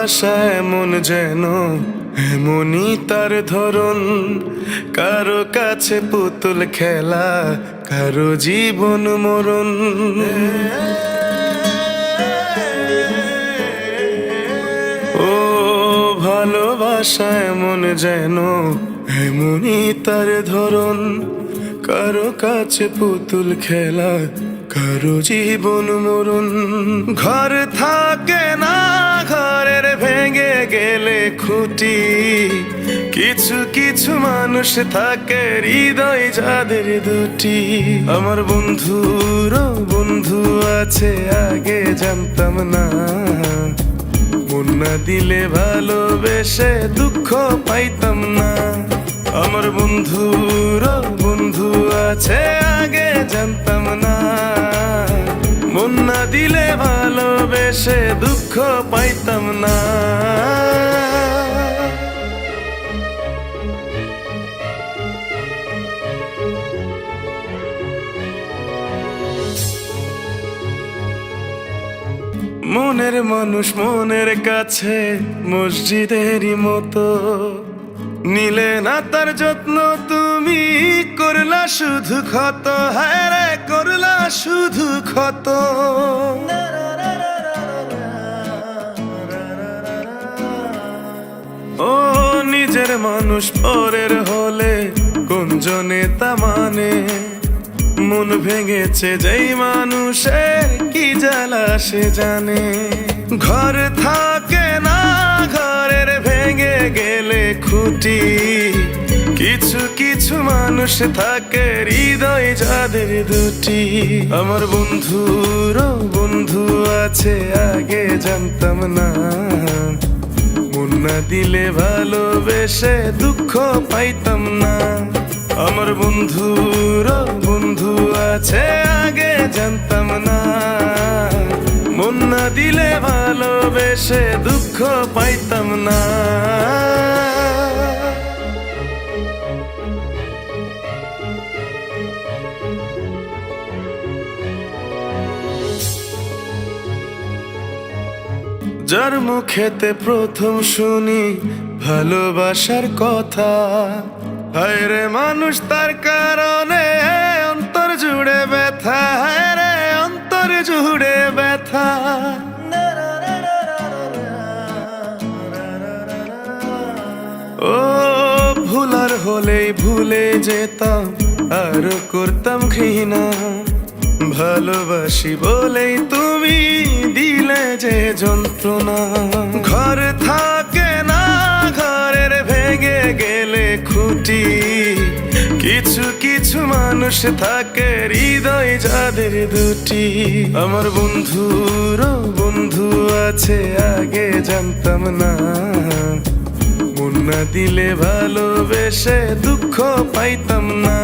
ভালোবাসা এমন যেন এমনই তার ধরন, কারো কাছে পুতুল খেলা, কারো জীবন মরণ। ও ভালোবাসা এমন যেন এমনই তার ধরন, কারো কাছে পুতুল খেলা, কারো জীবন মরণ। ঘর থাকে না, ঘরের ভেঙে গেলে খুঁটি, কিছু কিছু মানুষ থাকে হৃদয় যাদের দুটি। আমার বন্ধুরও বন্ধু আছে, আগে জানতাম না, মন না দিলে ভালোবেসে দুঃখ পাইতাম না। আমার বন্ধুরও বন্ধু আছে, আগে জানতাম না, মন না দিলে ভালোবেসে দুঃখ পাইতাম না। মনের মানুষ মনের কাছে মসজিদেরই মতো, নিলে না তার যত্ন তুমি, করলা শুধু ক্ষত, হায় রে করলা শুধু ক্ষত। ও নিজের মানুষ পরের হলে কোন জনে তা মানে, মন ভেঙেছে যেই মানুষের কি জ্বালা সে জানে। ঘর থাকে না, ঘরের ভেঙে গেলে খুঁটি, কিছু কিছু মানুষ থাকে হৃদয় যাদের দুটি। আমার বন্ধুরও বন্ধু আছে, আগে জানতাম না, মন না দিলে ভালোবেসে দুঃখ পাইতাম না। আমার বন্ধুরও বন্ধু আছে, আগে জানতাম না, মন না দিলে ভালোবেসে দুঃখ পাইতাম না। যার মুখেতে প্রথম শুনি ভালোবাসার কথা, হায় রে মানুষ তার কারণে অন্তর জুড়ে ব্যথা, হায় রে অন্তর জুড়ে ব্যথা। ও ভুলার হলেই ভুলে যেতাম, আর করতাম ঘৃণা, ভালোবাসি বলেই তুমি দিলে যে যন্ত্রণা। ঘর থাকে না, ঘরের ভেঙে গেলে খুঁটি, কিছু কিছু মানুষ থাকে হৃদয় যাদের দুটি। আমার বন্ধুরও বন্ধু আছে, আগে জানতাম না, মন না দিলে ভালোবেসে দুঃখ পাইতাম না।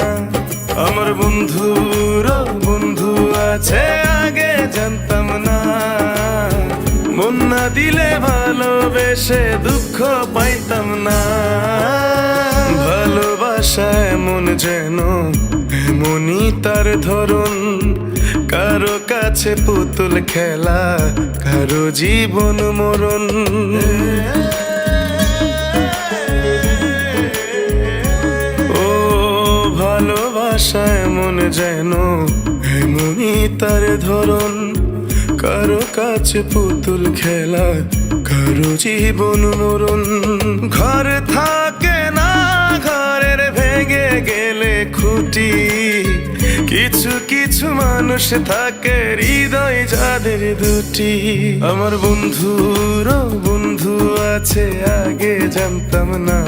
আমার বন্ধুরও বন্ধু আছে, আগে জানতাম না, মন না দিলে ভালোবেসে দুঃখ পাইতাম না। ভালোবাসা এমন যেন এমনই তার ধরন, কারো কাছে পুতুল খেলা, কারো জীবন মরণ। ভালোবাসা এমন যেন এমনই তার ধরন, কারো কাছে পুতুল খেলা, কারো জীবন মরণ। ঘর থাকে না, ঘরের ভেঙে গেলে খুঁটি, কিছু কিছু মানুষ থাকে হৃদয় যাদের দুটি। আমার বন্ধুরও বন্ধু আছে, আগে জানতাম না,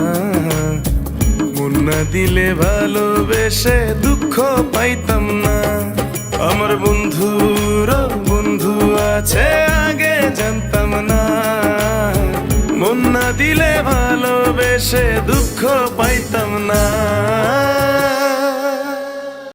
মন না দিলে ভালোবেসে দুঃখ পাইতাম না। আমার বন্ধুরও বন্ধু আছে, আগে জানতাম না, মন না দিলে ভালোবেসে দুঃখ পাইতাম না।